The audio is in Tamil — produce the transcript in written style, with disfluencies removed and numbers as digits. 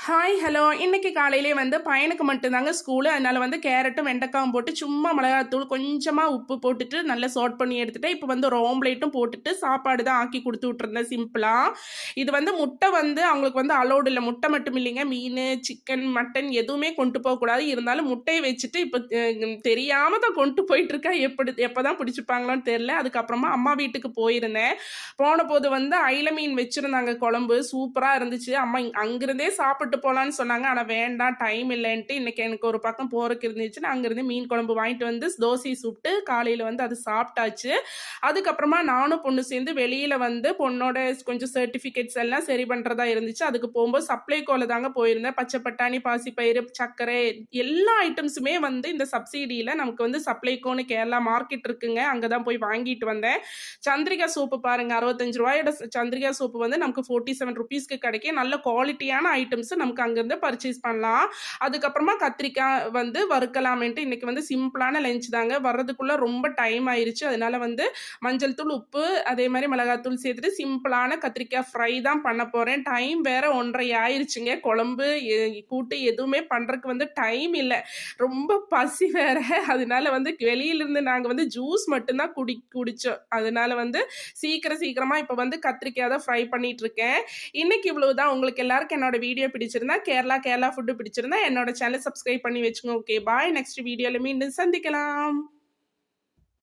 Hi, hello. இன்னைக்கு காலையிலே வந்து பையனுக்கு மட்டும்தாங்க ஸ்கூலு. அதனால வந்து கேரட்டும், வெண்டைக்காவும் போட்டு சும்மா மிளகாத்தூள், கொஞ்சமா உப்பு போட்டுட்டு நல்லா சோட் பண்ணி எடுத்துட்டேன். இப்போ வந்து ஒரு ஆம்லேட்டும் போட்டுட்டு சாப்பாடு தான் ஆக்கி குடுத்து விட்டுருந்தேன் சிம்பிளா. இது வந்து முட்டை வந்து அவங்களுக்கு வந்து அலோவ்டு இல்ல. முட்டை மட்டும் இல்லைங்க. மீனு, சிக்கன், மட்டன் எதுவுமே கொண்டு போகக்கூடாது. இருந்தாலும் முட்டைய வச்சுட்டு இப்போ தெரியாம தான் கொண்டு போயிட்டுருக்கேன். எப்பதான் பிடிச்சுப்பாங்களோன்னு தெரியல. அதுக்கப்புறமா அம்மா வீட்டுக்கு போயிருந்தேன். போனபோது வந்து அயில மீன் வச்சிருந்தாங்க குழம்பு. சூப்பரா இருந்துச்சு. அம்மா அங்கிருந்தே சாப்பிட்டு போலான்னு சொன்னாங்க. ஆனா வேண்டாம் டைம் இல்லன்ட்டு இன்னைக்கு எனக்கு ஒரு பக்கம் போறக்கு இருந்துச்சுன்னு அங்கிருந்து மீன் குழம்பு வாங்கிட்டு வந்து தோசைய சுட்டு காலையில வந்து அது சாப்பிட்டாச்சு. அதுக்கப்புறமா நானும் பொண்ணு சேர்ந்து வெளியில வந்து பொண்ணோட கொஞ்சம் சர்டிஃபிகேட்ஸ் எல்லாம் சரி பண்றதா இருந்துச்சு. அதுக்கு போம்போது சப்ளைகோல தாங்க போயிருந்தேன். பச்சை பட்டாணி, பாசிப்பயிறு, சர்க்கரை எல்லா ஐட்டம்ஸுமே வந்து இந்த சப்சிடியில நமக்கு வந்து சப்ளைகோன்னு கேரளா மார்க்கெட் இருக்குங்க. அங்க தான் போய் வாங்கிட்டு வந்தேன். சந்திரிகா சோப்பு பாருங்க ரூ. 65யோட சந்திரிகா சோப்பு வந்து நமக்கு 47 ரூபீஸ்க்கு கிடைக்கும். நல்ல குவாலிட்டியான ஐட்டம்ஸ் நமக்கு அங்கிருந்து பர்ச்சேஸ் பண்ணலாம். அதுக்கப்புறமா கத்திரிக்காய் வந்து வறுக்கலாமேன்ட்டு இன்னைக்கு வந்து சிம்பிளான லஞ்ச் தாங்க. வர்றதுக்குள்ள ரொம்ப டைம் ஆயிருச்சு. அதனால வந்து மஞ்சள் தூள், உப்பு, அதே மாரி மிளகாத்தூள் சேர்த்துட்டு சிம்பிளான கத்திரிக்காய் ஃப்ரை தான் பண்ண போறேன். டைம் வேற 1:30 ஆயிருச்சுங்க. குழம்பு, கூட்டு எதுவுமே பண்றதுக்கு வந்து டைம் இல்ல. ரொம்ப பசி வேற. அதனால வந்து வெளியிலிருந்து நாங்க வந்து ஜூஸ் மட்டும் தான் குடிச்சோம். அதனால வந்து சீக்கிரமா இப்ப வந்து கத்திரிக்காய் தான் ஃப்ரை பண்ணிட்டு இருக்கேன். இன்னைக்கு இவ்வளவுதான். உங்களுக்கு எல்லாருக்கும் என்னோட வீடியோ பிடிச்சிருந்தா கேரளா ஃபுட் பிடிச்சிருந்தா என்னோட சேனல் சப்ஸ்கிரைப் பண்ணி வச்சுக்கோங்க. Okay bye. நெக்ஸ்ட் வீடியோல மீண்டும் சந்திக்கலாம்.